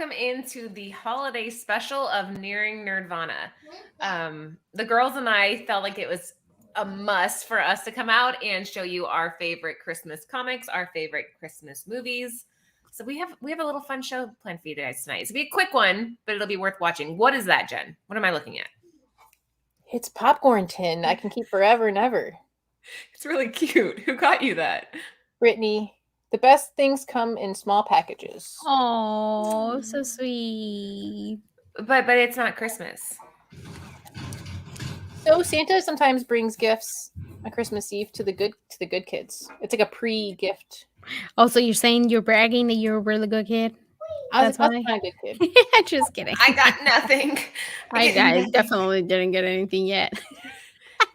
welcome into the holiday special of Nearing Nerdvana. The girls and I felt like it was a must for us to come out and show you our favorite Christmas comics, our favorite Christmas movies. So we have a little fun show planned for you guys tonight. It's gonna be a quick one, but it'll be worth watching. What is that, Jen? What am I looking at? It's popcorn tin. I can keep forever and ever. It's really cute. Who got you that? Brittany, the best things come in small packages. Oh, so sweet. But it's not Christmas. So Santa sometimes brings gifts on Christmas Eve to the good kids. It's like a pre-gift. Oh, so you're saying you're bragging that you're a really good kid? I was That's kind why? of a good kid. Just kidding. I got nothing. I guys definitely didn't get anything yet.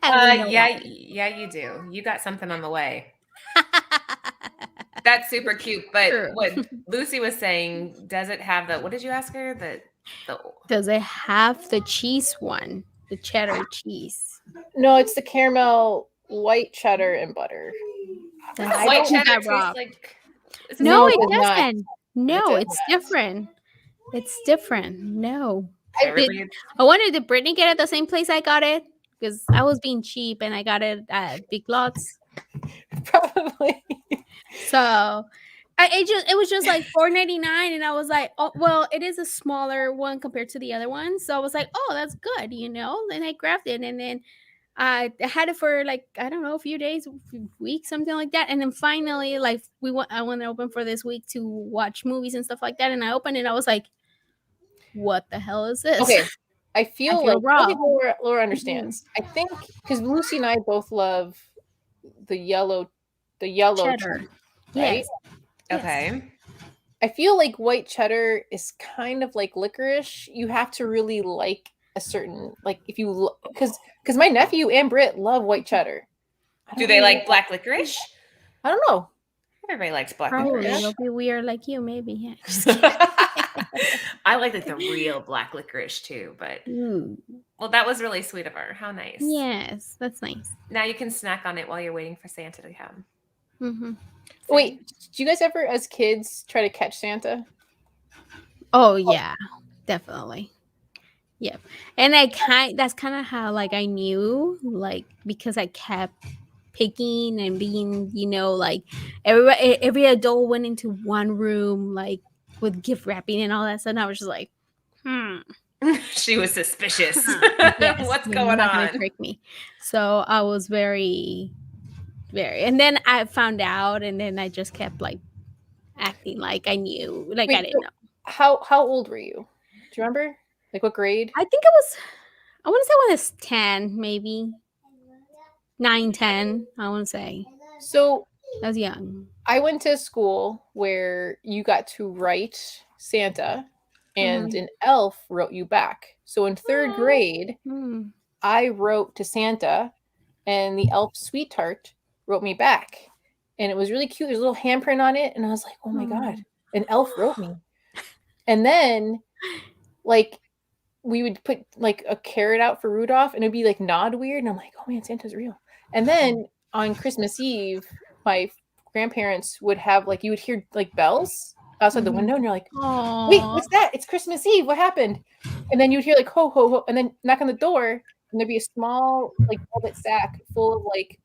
Yeah, you do. You got something on the way. That's super cute. But True. what Lucy was saying, does it have the? What did you ask her? The Does it have the cheese one? The cheddar cheese. No, it's the caramel, white cheddar, and butter. Does I white don't think cheddar I taste robbed. like? No, it does not. doesn't. No, It it's different. It's different. No. Everybody- I wonder, did Brittany get it at the same place I got it? Because I was being cheap and I got it at Big Lots. Probably. So it was just like $4.99, and I was like, oh well, it is a smaller one compared to the other one. So I was like, oh, that's good, And I grabbed it, and then I had it for like, I don't know, a few days, a few weeks, something like that. And then finally, like I went to open for this week to watch movies and stuff like that. And I opened it, I was like, what the hell is this? Okay. I feel like raw. maybe Laura understands. I think because Lucy and I both love the yellow Cheddar. cheddar, right? Yes. Okay. I feel like white cheddar is kind of like licorice. You have to really like a certain, like, if you because my nephew and Britt love white cheddar. Do they like black licorice? I don't know. Everybody likes black Probably licorice. it'll be weird like you, maybe. Yeah. Just kidding. I like the real black licorice too, but well, that was really sweet of her. How nice. Yes, that's nice. Now you can snack on it while you're waiting for Santa to come. Mm-hmm. Wait, do you guys ever, as kids, try to catch Santa? Oh yeah, definitely. Yep. And that's kind of how like I knew, like, because I kept picking and being, like every adult went into one room like with gift wrapping and all that stuff. And I was just like, She was suspicious. Yes, What's you're going not gonna on? trick me. So I was very, very, and then I found out, and then I just kept like acting like I knew, like Wait, I didn't know. How old were you? Do you remember? Like what grade? I think it was, I want to say when I was 10, maybe 9, 10. I want to say. So I was young. I went to school where you got to write Santa, and an elf wrote you back. So in third grade, I wrote to Santa, and the elf sweetheart wrote me back. And it was really cute. There's a little handprint on it. And I was like, oh my God, an elf wrote me. And then, like, we would put, like, a carrot out for Rudolph, and it'd be, like, nod weird. And I'm like, oh, man, Santa's real. And then on Christmas Eve, my grandparents would have, like, you would hear, like, bells outside the window. And you're like, wait, what's that? It's Christmas Eve. What happened? And then you would hear, like, ho, ho, ho. And then knock on the door. And there'd be a small, like, velvet sack full of, like,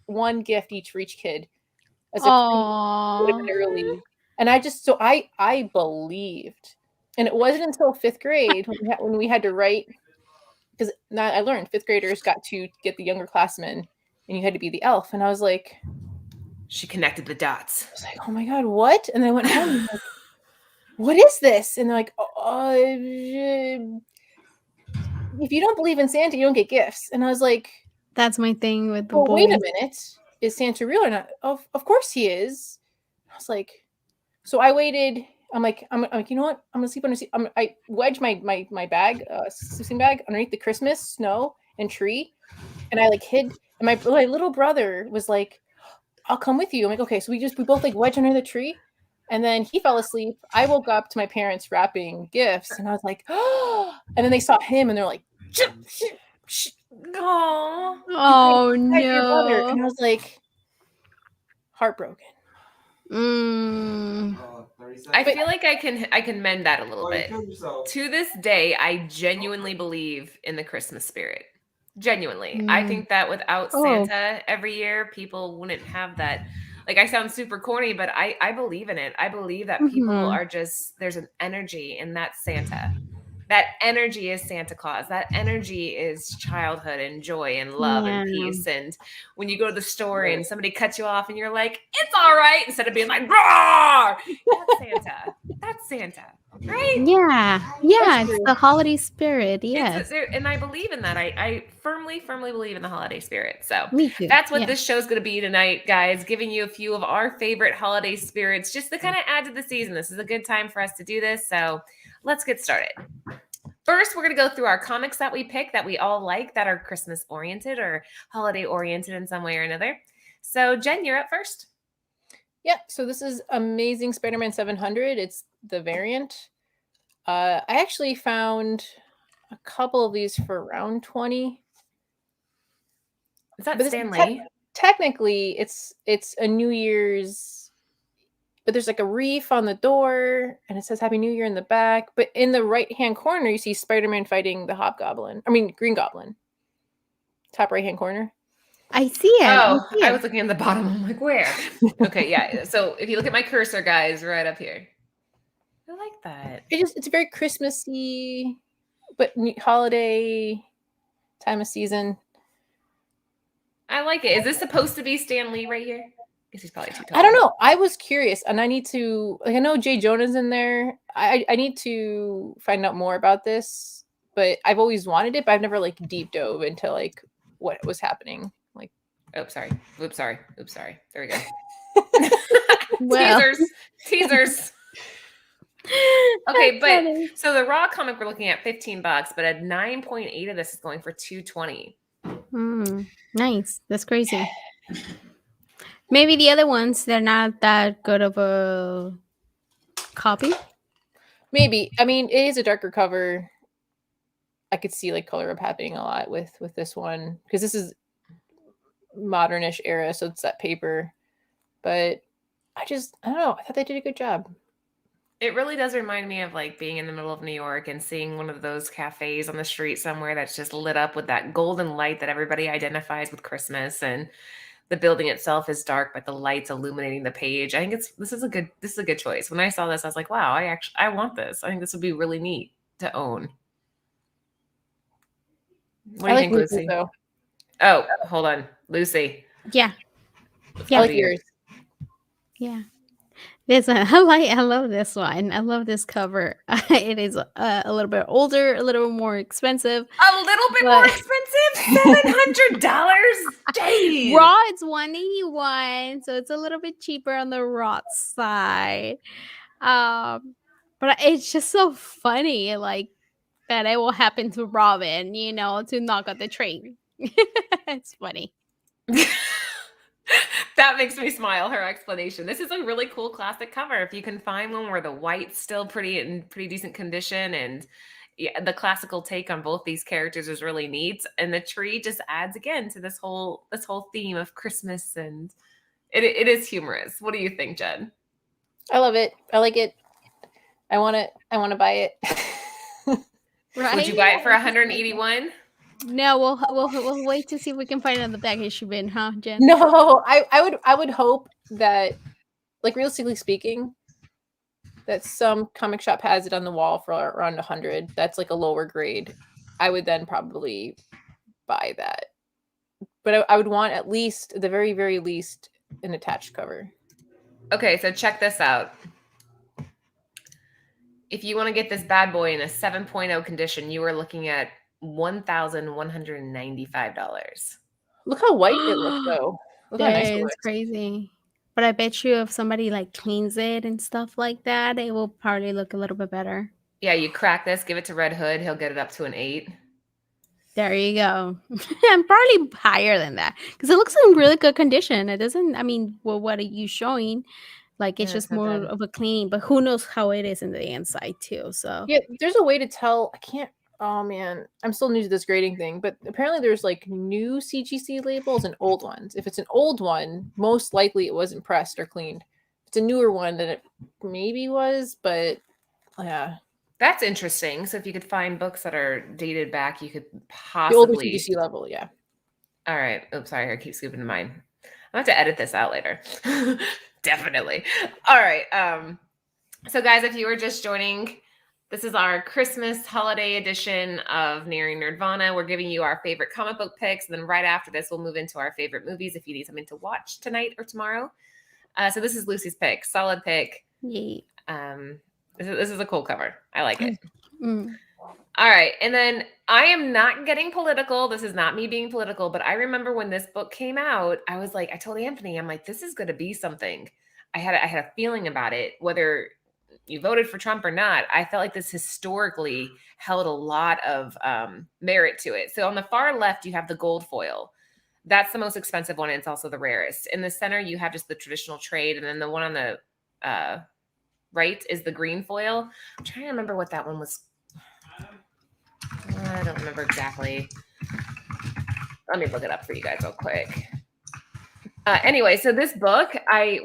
one gift each for each kid. As a would have been early. And I believed. And it wasn't until 5th grade when we had to write, because I learned 5th graders got to get the younger classmen, and you had to be the elf. And I was like, she connected the dots. I was like, oh my God, what? And then I went home and like, what is this? And they're like, if you don't believe in Santa, you don't get gifts. And I was like, that's my thing with the boys. boys. Wait a minute. Is Santa real or not? Of course he is. I was like, so I waited. I'm like, you know what? I'm gonna sleep under. I wedged my bag, sleeping bag, underneath the Christmas snow and tree, and I like hid. And my little brother was like, "I'll come with you." I'm like, "Okay." So we both like wedged under the tree, and then he fell asleep. I woke up to my parents wrapping gifts, and I was like, "Oh!" And then they saw him, and they're like, "Oh no!" And I was like, heartbroken. Mm. I feel like I can mend that a little bit. To this day, I genuinely believe in the Christmas spirit. Genuinely. I think that without Santa every year, people wouldn't have that. Like, I sound super corny, but I believe in it. I believe that people are just, there's an energy in that Santa. That energy is Santa Claus. That energy is childhood and joy and love and peace. And when you go to the store and somebody cuts you off and you're like, it's all right, instead of being like, roar, that's Santa. That's Santa, right? Yeah, it's the holiday spirit. Yes. And I believe in that. I firmly believe in the holiday spirit. So Me too. that's what this show's going to be tonight, guys, giving you a few of our favorite holiday spirits just to kind of add to the season. This is a good time for us to do this. So let's get started. First, we're going to go through our comics that we pick that we all like, that are Christmas oriented or holiday oriented in some way or another. So Jen, you're up first. Yeah, so this is Amazing Spider-Man 700. It's the variant. I actually found a couple of these for around 20. Is that Stan Lee? Technically, it's a New Year's, but there's like a reef on the door, and it says Happy New Year in the back. But in the right-hand corner, you see Spider-Man fighting the Green Goblin. Top right-hand corner. I see it. I was looking at the bottom. I'm like, where? Okay, yeah. So if you look at my cursor, guys, right up here. I like that. It's very Christmassy, but holiday time of season. I like it. Is this supposed to be Stan Lee right here? I guess he's probably too tall. I don't know. I was curious, and I need to. I know Jay Jonah's in there. I need to find out more about this, but I've always wanted it, but I've never like deep dove into like what was happening. Like, oops, sorry. There we go. Well. Teasers. Okay, but funny. So the raw comic we're looking at $15, but a 9.8 of this is going for $220. Nice. That's crazy. Maybe the other ones, they're not that good of a copy. Maybe. I mean, it is a darker cover. I could see like color up happening a lot with this one because this is modernish era, so it's that paper. But I don't know. I thought they did a good job. It really does remind me of like being in the middle of New York and seeing one of those cafes on the street somewhere that's just lit up with that golden light that everybody identifies with Christmas, and the building itself is dark, but the light's illuminating the page. I think this is a good choice. When I saw this, I was like, wow, I want this. I think this would be really neat to own. What do you think, Lucy? Though. Oh, hold on, Lucy. Yeah. I like yours. Yeah. I love this one. I love this cover. It is a little bit older, a little more expensive. A little bit more expensive? $700? Jeez. Raw, it's $181, so it's a little bit cheaper on the raw side. But it's just so funny, like that it will happen to Robin, to knock out the train. It's funny. That makes me smile, her explanation. This is a really cool classic cover. If you can find one where the white's still in pretty decent condition, and the classical take on both these characters is really neat. And the tree just adds again to this whole theme of Christmas, and it is humorous. What do you think, Jen? I love it. I like it. I want to buy it. Right? Would you buy it for $181? No, we'll wait to see if we can find it on the back issue bin, huh, Jen? No, I would hope that, like, realistically speaking, that some comic shop has it on the wall for around $100. That's like a lower grade. I would then probably buy that, but I would want at least, the very, very least, an attached cover. Okay, so check this out. If you want to get this bad boy in a 7.0 condition, you are looking at $1,195. Look how white it looks, though. Look how nice it looks. It's crazy. But I bet you if somebody like cleans it and stuff like that, it will probably look a little bit better. Yeah, you crack this, give it to Red Hood, he'll get it up to an 8. There you go. I'm probably higher than that because it looks in really good condition. It doesn't, what are you showing? Like, it's just more of a cleaning, but who knows how it is in the inside too. So yeah, there's a way to tell. Oh man, I'm still new to this grading thing, but apparently there's like new CGC labels and old ones. If it's an old one, most likely it wasn't pressed or cleaned. If it's it's a newer one than it maybe was, but yeah. That's interesting. So if you could find books that are dated back, you could The older possibly. CBC level, yeah. All right. Oops, sorry. I keep scooping to mine. I'll have to edit this out later. Definitely. All right. So guys, if you were just joining, this is our Christmas holiday edition of Nearing Nerdvana. We're giving you our favorite comic book picks. And then right after this, we'll move into our favorite movies if you need something to watch tonight or tomorrow. So this is Lucy's pick. Solid pick. Yay. This is a cool cover. I like it. Mm. All right. And then I am not getting political. This is not me being political, but I remember when this book came out, I was like, I told Anthony, I'm like, this is going to be something. I had a feeling about it, whether you voted for Trump or not. I felt like this historically held a lot of merit to it. So on the far left, you have the gold foil. That's the most expensive one. And it's also the rarest. In the center, you have just the traditional trade. And then the one on the right is the green foil. I'm trying to remember what that one was. I don't remember exactly. Let me look it up for you guys real quick. Anyway, so this book,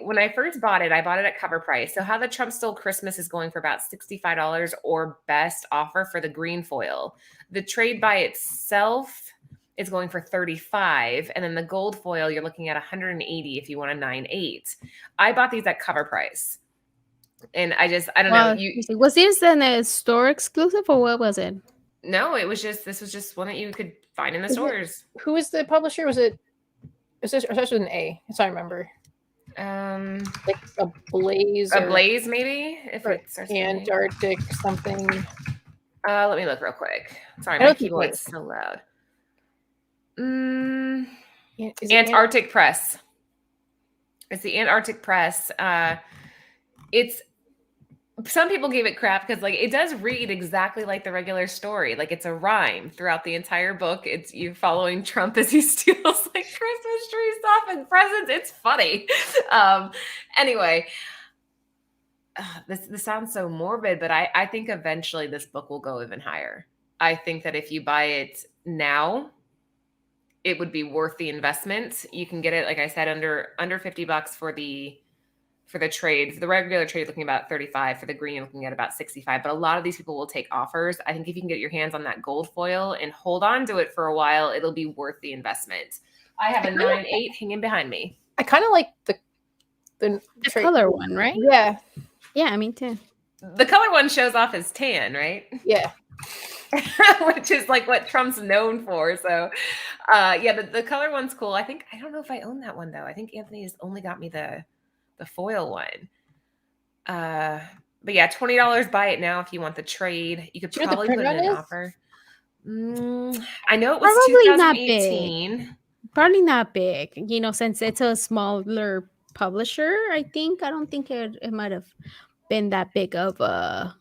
when I first bought it, I bought it at cover price. So How the Trump Stole Christmas is going for about $65 or best offer for the green foil. The trade by itself is going for $35, and then the gold foil you're looking at $180 if you want a 9.8. I bought these at cover price, and I don't know. Was this a store exclusive or what was it? No, this was just one that you could find in the stores. Who is the publisher? Was it? It starts with an A. That's all I remember. Like a Blaze. A Blaze, maybe? If it starts with Antarctic something. Let me look real quick. Sorry, my keyboard's so loud. Antarctic Press. It's the Antarctic Press. Some people gave it crap because it does read exactly like the regular story. Like it's a rhyme throughout the entire book. It's you following Trump as he steals Christmas tree stuff and presents. It's funny. Anyway, this sounds so morbid, but I think eventually this book will go even higher. I think that if you buy it now, it would be worth the investment. You can get it, like I said, under $50 for the trade. For the regular trade, looking about $35. For the green, looking at about $65. But a lot of these people will take offers. I think if you can get your hands on that gold foil and hold on to it for a while, it'll be worth the investment. I have a 9.8 hanging behind me. I kind of like the color one, right? Yeah. Yeah, me too. The color one shows off his tan, right? Yeah. Which is what Trump's known for. So, the color one's cool. I don't know if I own that one, though. I think Anthony has only got me the foil one. But yeah, $20. Buy it now if you want the trade. You could probably put in an offer. I know it was probably 2018. Not big. Probably not big. Since it's a smaller publisher, I don't think it might have been that big of a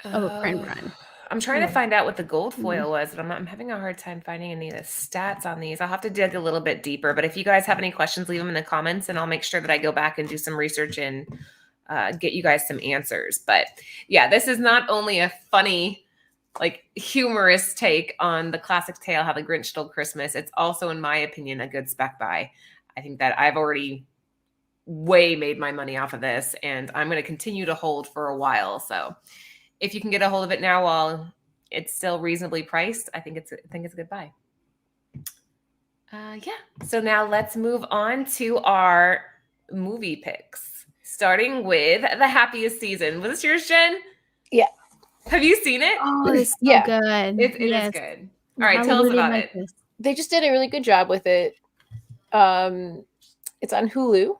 print run. I'm trying to find out what the gold foil was, but I'm having a hard time finding any of the stats on these. I'll have to dig a little bit deeper. But if you guys have any questions, leave them in the comments, and I'll make sure that I go back and do some research and get you guys some answers. But yeah, this is not only a funny, humorous take on the classic tale, How the Grinch Stole Christmas. It's also, in my opinion, a good spec buy. I think that I've already way made my money off of this, and I'm going to continue to hold for a while. So if you can get a hold of it now while it's still reasonably priced, I think it's a good buy. So now let's move on to our movie picks, starting with The Happiest Season. Was this yours, Jen? Yeah. Have you seen it? Oh, it's so good. It is good. All right, tell us about it. They just did a really good job with it. It's on Hulu,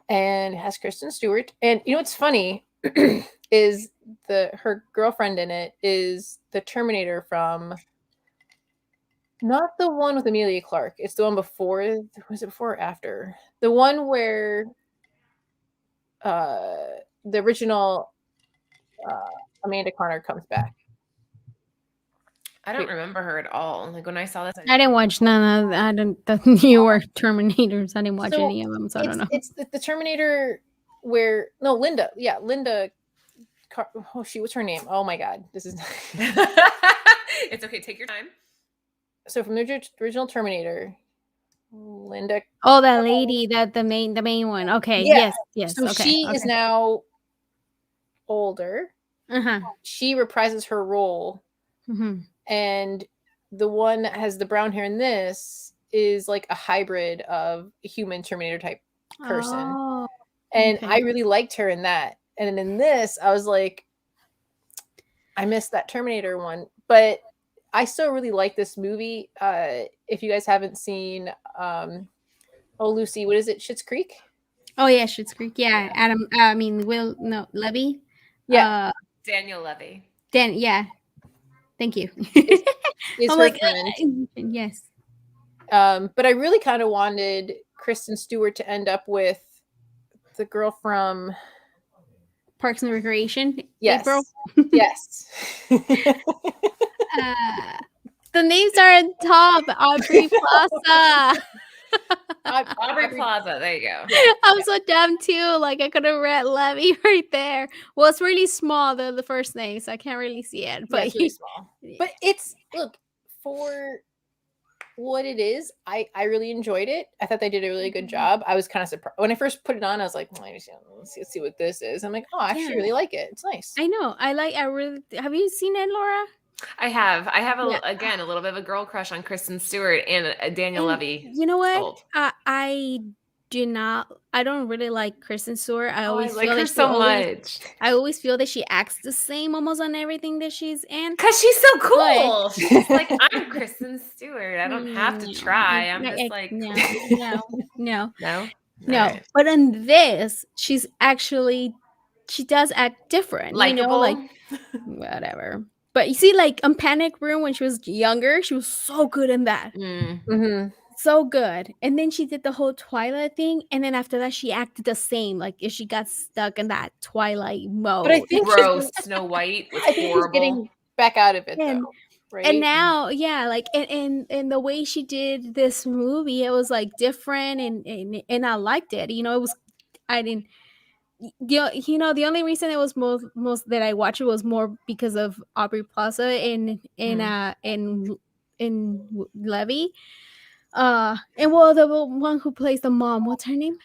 and it has Kristen Stewart. And what's funny is her girlfriend in it is the Terminator from, not the one with Emilia Clarke. It's the one before. Was it before or after? The one where the original Amanda Connor comes back. I don't remember her at all. When I saw this, I didn't watch none of that. The newer Terminators. I didn't watch any of them, so I don't know. It's the Terminator where Linda. Yeah, Linda. Oh shoot, what's her name? Oh my god, this is. It's okay. Take your time. So from the original Terminator, Linda. Oh, that lady, that the main one. Okay. Yeah. Yes. So Okay. she is now older. Uh-huh. She reprises her role, and the one that has the brown hair in this is like a hybrid of a human Terminator type person. Oh, and okay. I really liked her in that. And in this, I was like, I missed that Terminator one, but I still really like this movie. If you guys haven't seen, oh Lucy, what is it? Schitt's Creek. Oh yeah, Schitt's Creek. Yeah, Adam. Levy. Yeah, Daniel Levy. Yeah. Thank you. is I'm her like, friend. yes. But I really kind of wanted Kristen Stewart to end up with the girl from Parks and Recreation. Yes. April. Yes. The names are on top. Aubrey Plaza. Aubrey Plaza. There you go. I'm so dumb too. Like I could have read Levy right there. Well, it's really small, the first name, so I can't really see it. But it's really small. But it's look for what it is. I really enjoyed it. I thought they did a really good job. I was kind of surprised when I first put it on. I was like, let's see what this is. I'm like, oh, I actually really like it. It's nice. I know. I really. Have you seen it, Laura? I have again a little bit of a girl crush on Kristen Stewart and Daniel Levy. You know what? I do not. I don't really like Kristen Stewart. I always like feel her so much. I always feel that she acts the same almost on everything that she's in. Cause she's so cool. She's like, I'm Kristen Stewart. I don't have to try. I'm just like, no. Right. But in this, she does act different. Likeable. Like whatever. But you see, like on Panic Room when she was younger, she was so good in that. Mm-hmm. So good. And then she did the whole Twilight thing. And then after that, she acted the same. Like if she got stuck in that Twilight mode. But I think gross Snow White was horrible. She's getting back out of it though. Right? And now, yeah, like and the way she did this movie, it was like different and I liked it. It was the only reason it was most that I watched it was more because of Aubrey Plaza and Levy. And well, the one who plays the mom, what's her name?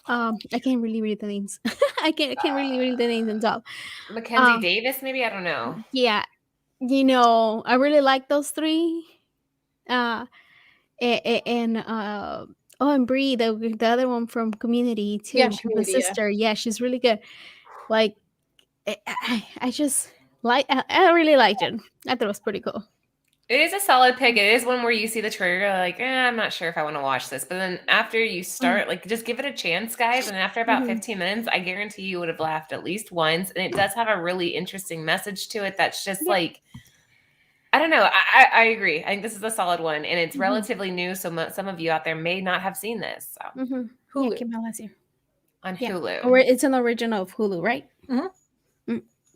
I can't really read the names. I can't really read the names and talk. Mackenzie Davis, maybe, I don't know. Yeah, I really like those three. And Bree, the other one from Community too. Yeah, the sister. Yeah, she's really good. Like, I just I really liked it. I thought it was pretty cool. It is a solid pick. It is one where you see the trailer, you're like, I'm not sure if I want to watch this. But then after you start, like, just give it a chance, guys. And after about 15 minutes, I guarantee you would have laughed at least once. And it does have a really interesting message to it that's just like, I don't know. I agree. I think this is a solid one. And it's relatively new. So some of you out there may not have seen this. So. Hulu. Yeah, came out last year. On Hulu. Or it's an original of Hulu, right?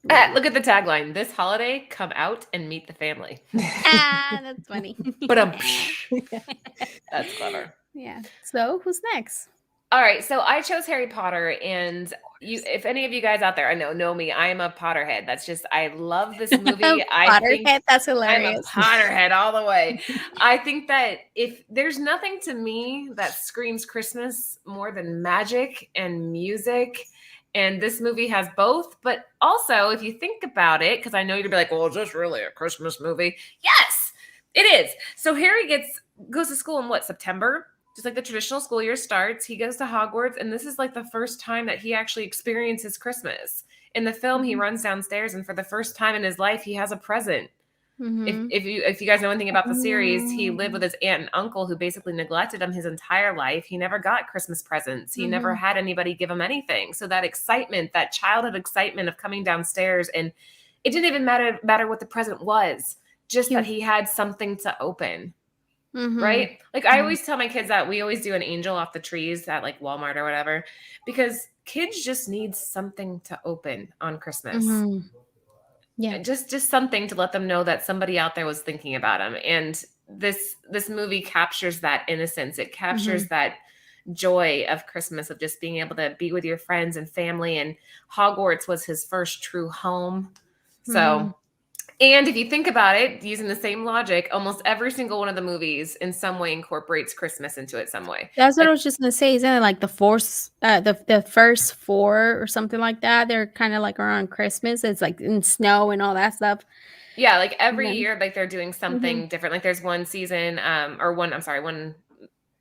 Look at the tagline. This holiday, come out and meet the family. That's funny. But that's clever. Yeah. So who's next? All right. So I chose Harry Potter, and if any of you guys out there know me, I am a Potterhead. That's just, I love this movie. Potterhead, that's hilarious. I'm a Potterhead all the way. I think that if there's nothing to me that screams Christmas more than magic and music. And this movie has both, but also if you think about it, because I know you'd be like, well, is this really a Christmas movie? Yes, it is. So Harry goes to school in September, just like the traditional school year starts. He goes to Hogwarts, and this is like the first time that he actually experiences Christmas. In the film, he runs downstairs, and for the first time in his life, he has a present. If you guys know anything about the series, he lived with his aunt and uncle who basically neglected him his entire life. He never got Christmas presents. He never had anybody give him anything. So that excitement, that childhood excitement of coming downstairs, and it didn't even matter what the present was, just that he had something to open. Right? Like I always tell my kids that we always do an angel off the trees at like Walmart or whatever, because kids just need something to open on Christmas. Yeah, just something to let them know that somebody out there was thinking about them. And this movie captures that innocence. It captures that joy of Christmas, of just being able to be with your friends and family. And Hogwarts was his first true home. So And if you think about it, using the same logic, almost every single one of the movies in some way incorporates Christmas into it some way. That's what Like, I was just gonna say. Isn't it like the the first four or something like that? They're kind of like around Christmas. It's like in snow and all that stuff. yeah, like every then- year, like they're doing something different. Like there's one season, one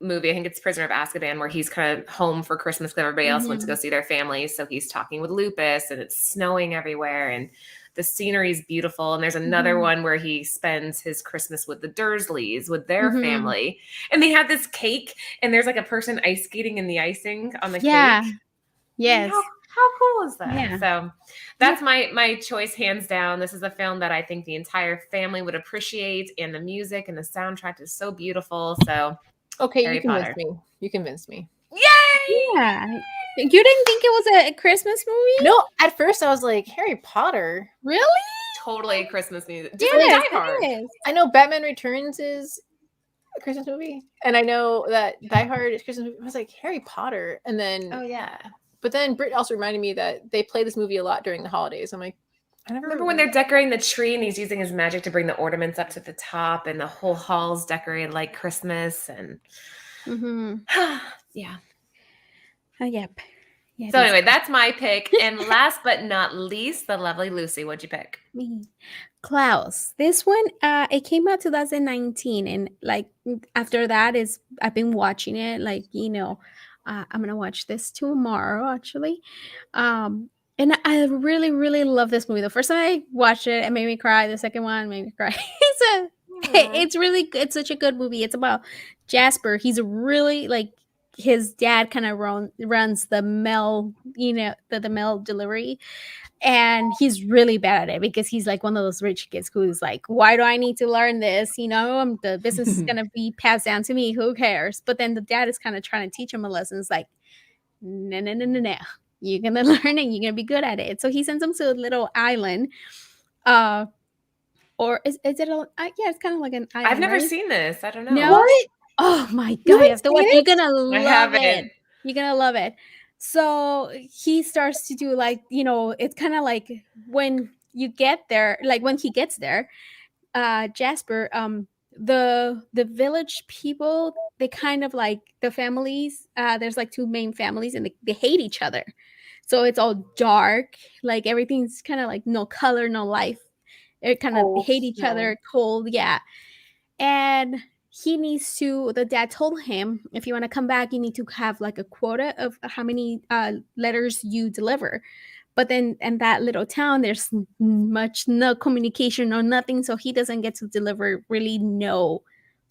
movie, I think it's Prisoner of Azkaban, where he's kind of home for Christmas because everybody else went to go see their families. So he's talking with Lupus and it's snowing everywhere and the scenery is beautiful. And there's another one where he spends his Christmas with the Dursleys, with their family. And they have this cake and there's like a person ice skating in the icing on the Yeah. cake. Yes. How cool is that? Yeah. So that's my choice, hands down. This is a film that I think the entire family would appreciate, and the music and the soundtrack is so beautiful. So Okay, Harry you convinced Potter. me. You convinced me. Yay! Yeah. You didn't think it was a Christmas movie? No, at first I was like, Harry Potter. Really? Totally Christmas music. Just Yes, like Die Hard. it is. I know Batman Returns is a Christmas movie, and I know that Die Hard is Christmas movie. I was like, Harry Potter, and then Oh yeah. but then Britt also reminded me that they play this movie a lot during the holidays. I'm like, I never Remember when they're decorating the tree and he's using his magic to bring the ornaments up to the top and the whole hall's decorated like Christmas and yeah. Oh, yep. Yeah, So anyway, that's my pick. And last but not least, the lovely Lucy. What'd you pick? me. Klaus. This one, it came out 2019, and like after that is I've been watching it. Like I'm gonna watch this tomorrow actually. And I really, really love this movie. The first time I watched it, it made me cry. The second one made me cry. It's really good. It's such a good movie. It's about Jasper. He's really like his dad kind of runs the mail, the mail delivery, and he's really bad at it because he's like one of those rich kids who's like, why do I need to learn this? The business is gonna be passed down to me. Who cares? But then the dad is kind of trying to teach him a lesson. It's like, no. You're gonna learn it. You're gonna be good at it. So he sends him to a little island. Or is it yeah, it's kind of like an island. I've never right? seen this. I don't know. No. Oh my god! You have to watch. You're gonna love it. You're gonna love it. So he starts to do like it's kind of like when you get there, like when he gets there, Jasper, the village people, they kind of like the families. There's like two main families, and they hate each other. So it's all dark, like everything's kind of like no color, no life. They kind of hate each other, cold, yeah. And the dad told him, if you want to come back, you need to have like a quota of how many letters you deliver. But then in that little town, there's no communication, no nothing. So he doesn't get to deliver really no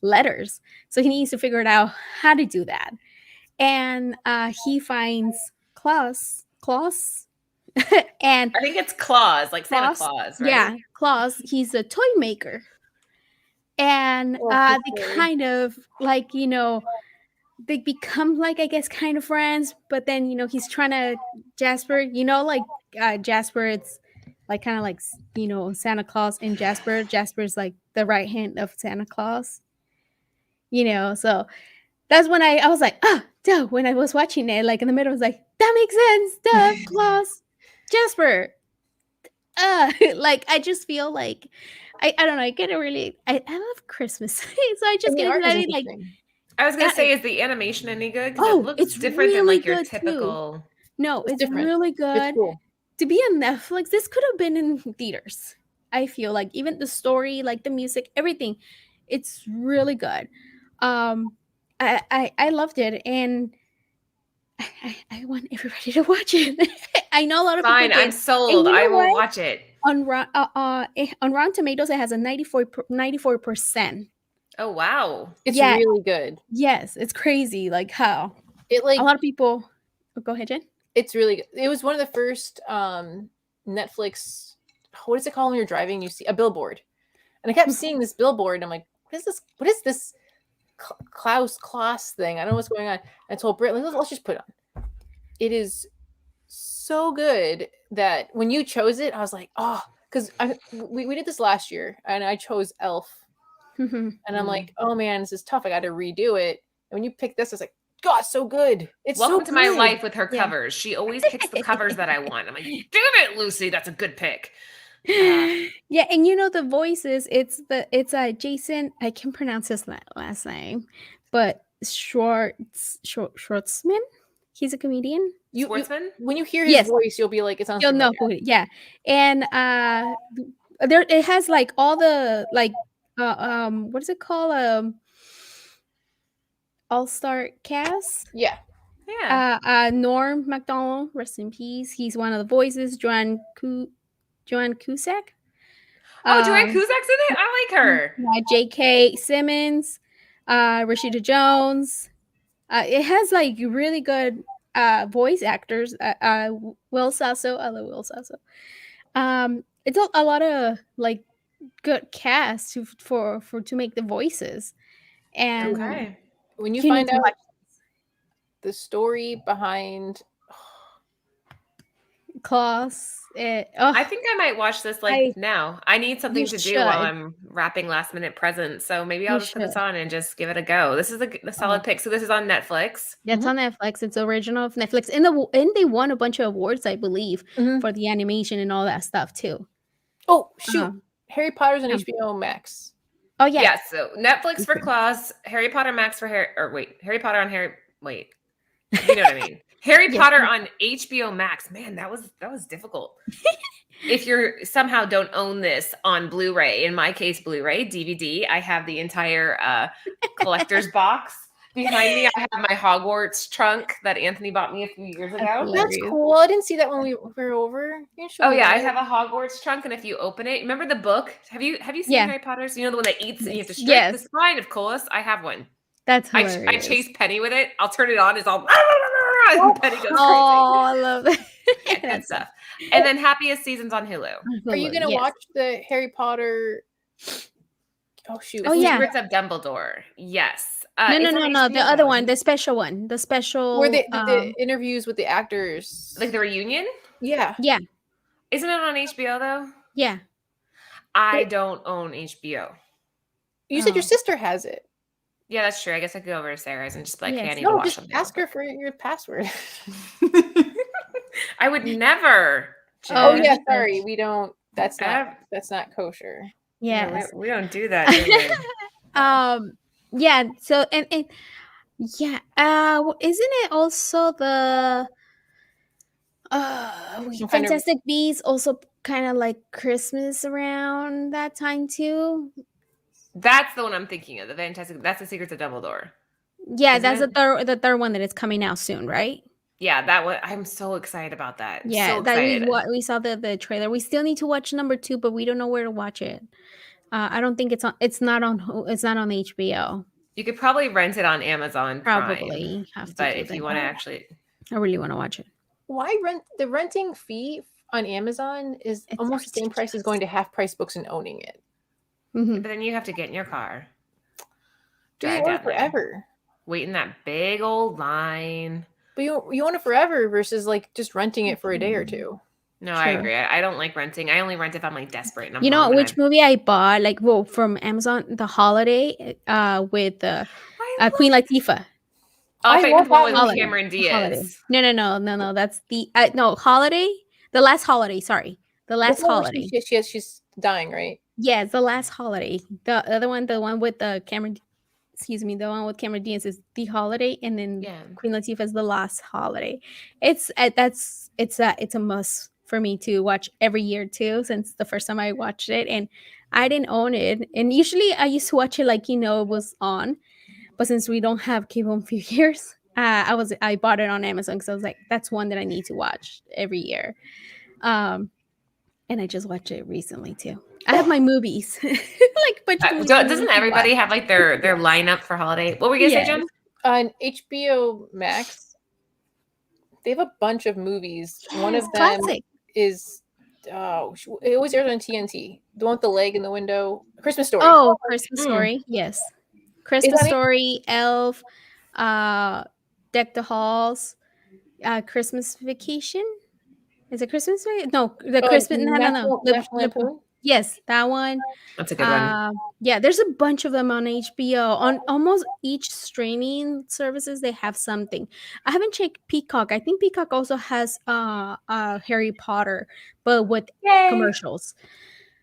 letters. So he needs to figure it out how to do that. And he finds Klaus. And I think it's Claus, like Santa Claus, right? Yeah, Klaus. He's a toy maker. And they kind of like, they become like, I guess, kind of friends. But then, he's trying to Jasper, Jasper, it's like kind of like, Santa Claus and Jasper. Jasper's like the right hand of Santa Claus, so that's when I was like, duh, when I was watching it, like in the middle, I was like, that makes sense, duh, Claus, Jasper. Like I just feel like I don't know, I get it really I love Christmas. So I just get excited. Like I was gonna say, is the animation any good? Because it looks it's different than really like your good typical. too. No, it's different. really good. It's cool. To be on Netflix, this could have been in theaters. I feel like even the story, like the music, everything, it's really good. I loved it, and I want everybody to watch it. I know a lot of people. Fine, I'm sold. I will watch it. On Rotten Tomatoes, it has a 94%. Oh wow, it's really good. Yes, it's crazy. Like how it like a lot of people. Oh, go ahead, Jen. It's really good. It was one of the first Netflix. What is it called when you're driving? You see a billboard, and I kept seeing this billboard. And I'm like, what is this? What is this Klaus thing? I don't know what's going on. I told Britt, let's just put it on. It is so good that when you chose it, I was like, oh, because we did this last year, and I chose Elf, and I'm like, oh man, this is tough. I got to redo it. And when you picked this, I was like, God, so good. It's welcome so to good. my life with her covers. She always picks the covers that I want. I'm like, damn it, Lucy, that's a good pick. Yeah, and you know the voices. It's Jason. I can pronounce his last name, but Schwartzman. He's a comedian. You Sportsman? when you hear his Yes, voice, you'll be like, it sounds you'll know familiar. yeah, and there it has like all the like what is it called all-star cast. Yeah. Yeah. Norm Macdonald, rest in peace. He's one of the voices. Joanne Cusack. Oh, Joanne Cusack's in it? I like her. J.K. Simmons, Rashida Jones. It has like really good voice actors. Will Sasso, I love Will Sasso. It's a lot of like good cast for to make the voices, and Okay. When you you need find to out watch the story behind Claus. I think I might watch this like now. I need something you to do while should. I'm wrapping last minute presents. So maybe You I'll just put this should. on and just give it a go. This is a solid pick. So this is on Netflix. That's on Netflix. It's original of Netflix, and they won a bunch of awards, I believe, for the animation and all that stuff too. Oh shoot, Harry Potter's on yeah. HBO Max. Oh yeah, Yeah, so Netflix for Claus, Harry Potter Max for Harry Potter on Harry. Wait, you know what I mean? Harry Yes. Potter on HBO Max. Man, that was difficult. If you're somehow don't own this on Blu-ray, in my case, Blu-ray, DVD, I have the entire collector's box behind me. I have my Hogwarts trunk that Anthony bought me a few years ago. That's cool. I didn't see that when we were over. Oh yeah, I have a Hogwarts trunk, and if you open it, remember the book? Have you seen Harry Potter's? You know the one that eats and you have to strike the spine of Colas? I have one. That's I hilarious. chase Penny with it. I'll turn it on. It's all and Penny goes crazy. Oh, I love that. Yeah, good stuff. And then Happiest Seasons on Hulu. Are you gonna watch the Harry Potter? Oh shoot! Oh yeah, Secrets of Dumbledore. Yes. No. HBO The other one, the special one, the special where the interviews with the actors, like the reunion. Yeah. Isn't it on HBO though? Yeah. I don't own HBO. You said your sister has it. Yeah, that's true. I guess I could go over to Sarah's and just be like, hey, I need to No, watch just something. ask her for your password. I would never. Jen. Oh yeah, sorry, we don't. That's not kosher. Yeah, we don't do that. Do we? Yeah. So and yeah. Isn't it also the Fantastic Beasts also kind of like Christmas around that time too? That's the one I'm thinking of. The Fantastic. That's the Secrets of Dumbledore. Yeah, that's the third one that is coming out soon, right? Yeah, that one. I'm so excited about that. Yeah, so that excited. we saw the trailer. We still need to watch number 2, but we don't know where to watch it. I don't think it's on. It's not on HBO. You could probably rent it on Amazon Probably Prime, have to. but if you want to actually, I really want to watch it. Why rent the renting fee on Amazon is almost the same price as going to Half Price Books and owning it. But then you have to get in your car, drive down forever, wait in that big old line. But you own it forever versus like just renting it for a day or two. No, I agree. I don't like renting. I only rent if I'm like desperate. And I'm you know which movie I bought? Like, from Amazon, The Holiday, with Queen Latifah. Oh, I thought the one with Cameron Diaz. No. That's the Holiday. The Last Holiday. Sorry, The Last Holiday. She's dying, right? Yeah, it's The Last Holiday. The other one, the one with the Cameron. Excuse me, the one with Cameron Diaz is The Holiday, and then Queen Latifah is The Last Holiday. It's a must for me to watch every year too, since the first time I watched it, and I didn't own it. And usually I used to watch it like it was on, but since we don't have cable in a few years, I bought it on Amazon because I was like, that's one that I need to watch every year. And I just watched it recently too. I have my movies. Doesn't everybody have like their lineup for holiday? What were you gonna say, Jen? On HBO Max, they have a bunch of movies. One of them is it always airs on TNT. The one with the leg in the window. Christmas Story. Oh, Christmas Story. Yes. Christmas Story, Elf, Deck the Halls, Christmas Vacation. Is it Christmas? No, the Christmas. No. Yes, that one. That's a good one. Yeah, there's a bunch of them on HBO. On almost each streaming services, they have something. I haven't checked Peacock. I think Peacock also has Harry Potter, but with Yay. commercials.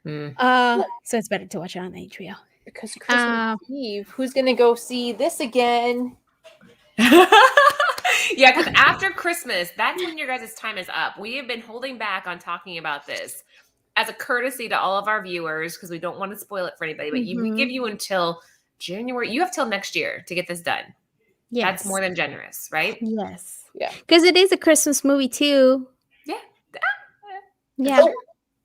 Mm. So it's better to watch it on HBO. Because Christmas Eve, who's gonna go see this again? Yeah, because after Christmas, that's when your guys' time is up. We have been holding back on talking about this as a courtesy to all of our viewers because we don't want to spoil it for anybody. But we give you until January. You have till next year to get this done. Yes. That's more than generous, right? Yes. Yeah. Because it is a Christmas movie too. Yeah. Yeah. Oh,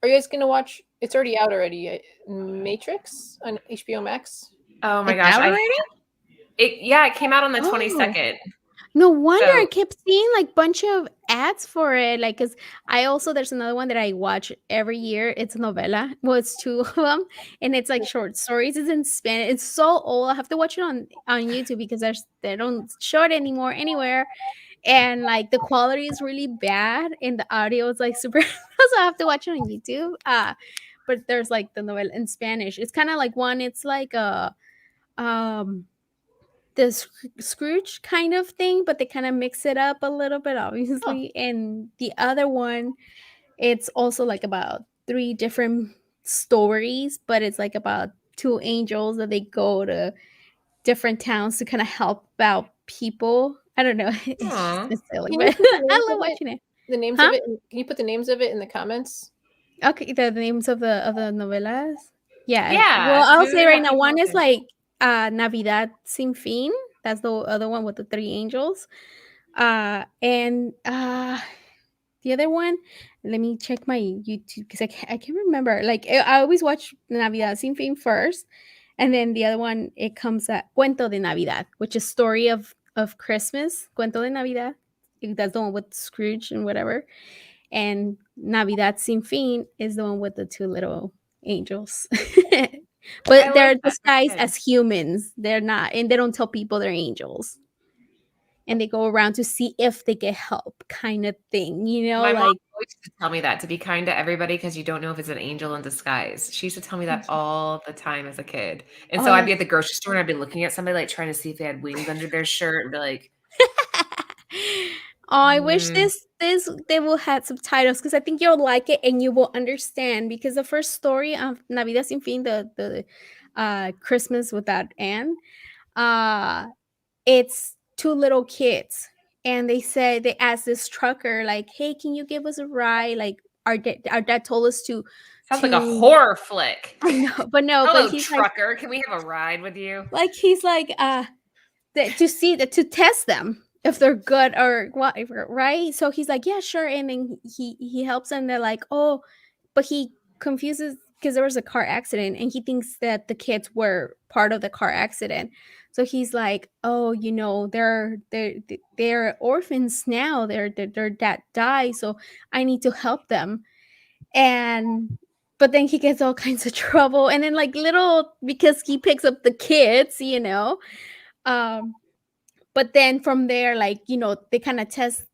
are you guys gonna watch? It's already out already. Matrix on HBO Max. Oh my It's gosh! out already? It came out on the 22nd. No wonder So- I kept seeing like bunch of ads for it. Like, cause there's another one that I watch every year. It's a novela. Well, it's two of them, and it's like short stories. It's in Spanish. It's so old. I have to watch it on YouTube because they don't show it anymore anywhere. And like the quality is really bad, and the audio is like super. So I have to watch it on YouTube. But there's like the novela in Spanish. It's kind of like one. It's like a the Scrooge kind of thing, but they kind of mix it up a little bit, obviously. And the other one, it's also like about 3 different stories, but it's like about 2 angels that they go to different towns to kind of help out people. I don't know. It's silly, Can you but put the I names love of it? watching it. The names Huh? of it. Can you put the names of it in the comments? Okay, the names of the novelas. Yeah. Yeah, Well, so I'll maybe say we right have now, people one is to- like Navidad Sin Fin. That's the other one with the 3 angels. And the other one, let me check my YouTube because I can't remember. Like I always watch Navidad Sin Fin first, and then the other one it comes at Cuento de Navidad, which is story of Christmas. Cuento de Navidad. That's the one with Scrooge and whatever. And Navidad Sin Fin is the one with the 2 little angels. I But they're like that. disguised Good. as humans. They're not, and they don't tell people they're angels. And they go around to see if they get help, kind of thing, you know, My mom like always used to tell me that, to be kind to everybody because you don't know if it's an angel in disguise. She used to tell me that all the time as a kid. And so I'd be at the grocery store and I'd be looking at somebody like trying to see if they had wings under their shirt and be like, oh, I wish this they will have subtitles because I think you'll like it and you will understand because the first story of Navidad Sin Fin, the Christmas without end, it's 2 little kids and they asked this trucker like, hey, can you give us a ride? Like our dad told us to sounds like a horror flick. I know, but Hello, he's trucker. Like, can we have a ride with you? like he's like to test them if they're good or what, right? So he's like, yeah, sure. And then he helps them. They're like, oh, but he confuses because there was a car accident and he thinks that the kids were part of the car accident. So he's like, oh, you know, they're orphans now. Their dad died, so I need to help them. And but then he gets all kinds of trouble, and then like little because he picks up the kids, you know. But then from there, like, you know, they kind of test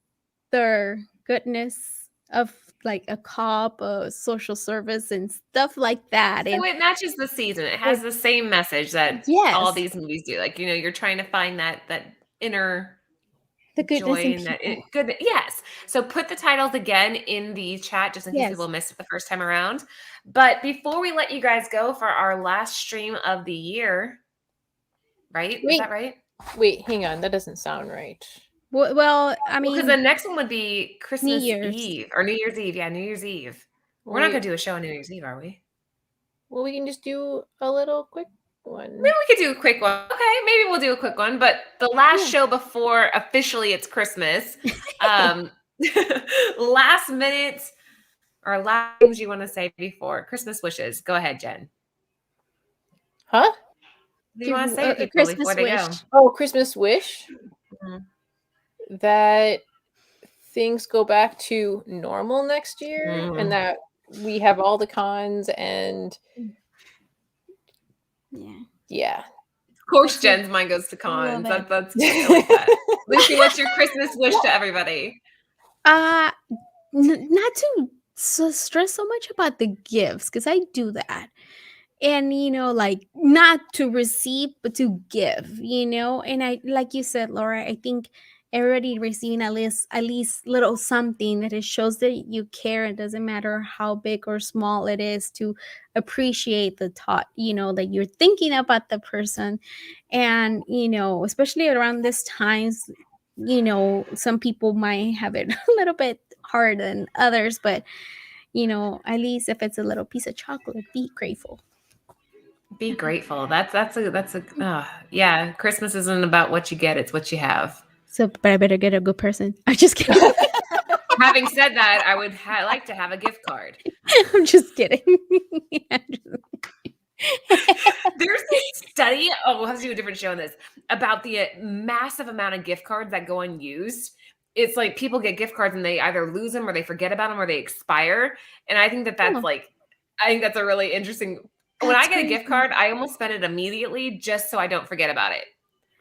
their goodness of like a cop, a social service, and stuff like that. So And it matches the season. It has the same message that all yes, these movies do. Like, you know, you're trying to find that inner the goodness joy in and that people. good. Yes. So put the titles again in the chat just in case Yes. people missed it the first time around. But before we let you guys go for our last stream of the year, right? Is that right? Wait, hang on. That doesn't sound right. Well, I mean, Because the next one would be Christmas Year's. Eve or New Year's Eve. Yeah, New Year's Eve. We're not going to do a show on New Year's Eve, are we? Well, we can just do a little quick one. Maybe we could do a quick one. Okay, maybe we'll do a quick one. But the last show before officially it's Christmas, last minute or last things you want to say before Christmas wishes. Go ahead, Jen. Huh? What do you want to say to people Christmas before they wish. go? Oh, Christmas wish that things go back to normal next year and that we have all the cons and yeah. Of course, Jen's mind goes to cons. That's cute. I like that. Lucy, what's your Christmas wish to everybody? Not to stress so much about the gifts because I do that. And like not to receive but to give, and I, like you said, Laura, I think everybody receiving at least little something that it shows that you care. It doesn't matter how big or small it is, to appreciate the thought, that you're thinking about the person. And especially around this times, some people might have it a little bit harder than others, but at least if it's a little piece of chocolate, be grateful. Be grateful. Yeah. Christmas isn't about what you get; it's what you have. So, but I better get a good person. I'm just kidding. Having said that, I would like to have a gift card. I'm just kidding. There's this study. Oh, we'll have to do a different show on this about the massive amount of gift cards that go unused. It's like people get gift cards and they either lose them or they forget about them or they expire. And I think that's I think that's a really interesting. When I get a gift card, I almost spend it immediately just so I don't forget about it.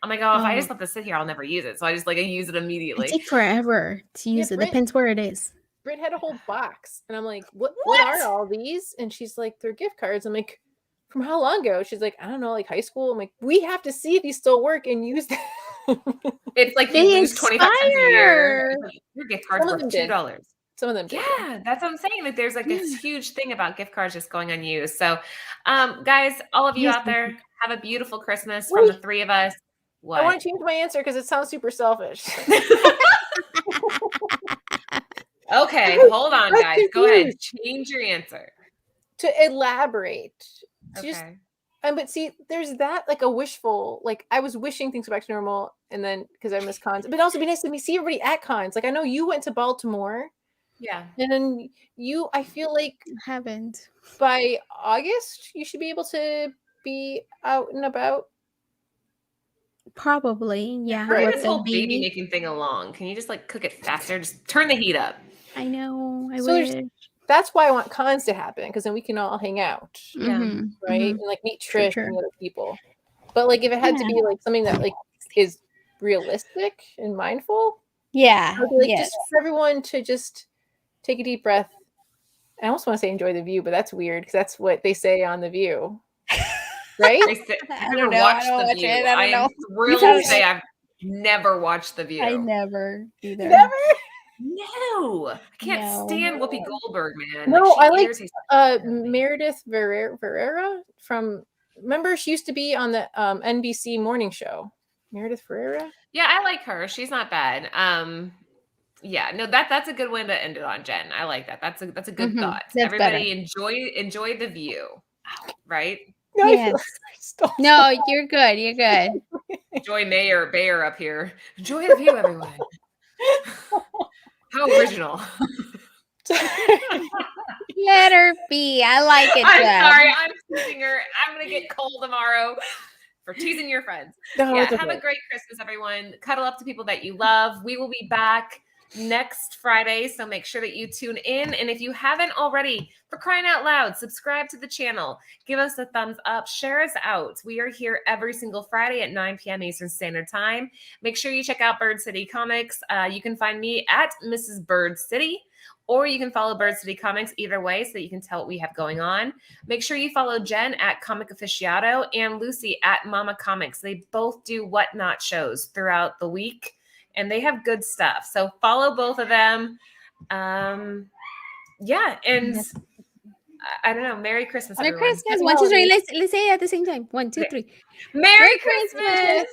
I'm like, if I just let this sit here, I'll never use it. So I just I use it immediately. It takes forever to use it. Depends where it is. Britt had a whole box, and I'm like, what are all these? And she's like, they're gift cards. I'm like, from how long ago? She's like, I don't know, like high school. I'm like, we have to see if you still work and use them. It's like you lose 25 cents a year. Your gift card's worth $2. Some of them did. Yeah, that's what I'm saying. Like there's like this huge thing about gift cards just going unused. So guys, all of you out there, have a beautiful Christmas from the three of us. What? I want to change my answer because it sounds super selfish. Okay, hold on, guys. Go ahead. Change your answer. To elaborate. Okay. But see, there's that like a wishful, like I was wishing things were back to normal, and then because I miss cons, but also be nice to see everybody at cons. Like I know you went to Baltimore. Yeah. And then I feel like haven't. By August, you should be able to be out and about. Probably, yeah. Right. This whole baby making thing along. Can you just like cook it faster? Just turn the heat up. I know. I wish. That's why I want cons to happen, because then we can all hang out. Yeah. Right? And like meet Trish and other people. But like if it had to be like something that like is realistic and mindful. Yeah. Just for everyone to just take a deep breath. I almost want to say enjoy the view, but that's weird because that's what they say on The View. Right? I don't know. Watch The View. I am thrilled to say I've never watched The View. I never either. Never? No. I can't stand Whoopi Goldberg, man. No, I like Meredith Ferreira from, remember she used to be on the NBC morning show. Meredith Ferreira? Yeah, I like her. She's not bad. Yeah, no, that's a good one to end it on, Jen. I like that. That's a good thought. That's everybody enjoy The View, right? No, yes. No, you're good. You're good. Enjoy Mayor Bayer up here. Enjoy The View, everyone. How original. Let her be. I like it. I'm sorry. I'm teasing her. I'm gonna get cold tomorrow for teasing your friends. No, have a great Christmas, everyone. Cuddle up to people that you love. We will be back next Friday, so make sure that you tune in. And if you haven't already, for crying out loud, subscribe to the channel, give us a thumbs up, share us out. We are here every single Friday at 9 p.m. Eastern Standard Time. Make sure you check out Bird City Comics. You can find me at Mrs. Bird City, or you can follow Bird City Comics either way so that you can tell what we have going on. Make sure you follow Jen at Comic Aficionado and Lucy at Mama Comics. They both do Whatnot shows throughout the week, and they have good stuff. So follow both of them. Yeah, and I don't know. Merry Christmas, Merry everyone. Christmas. 1, 2, 3. Let's say it at the same time. 1, 2, 3. Merry Christmas.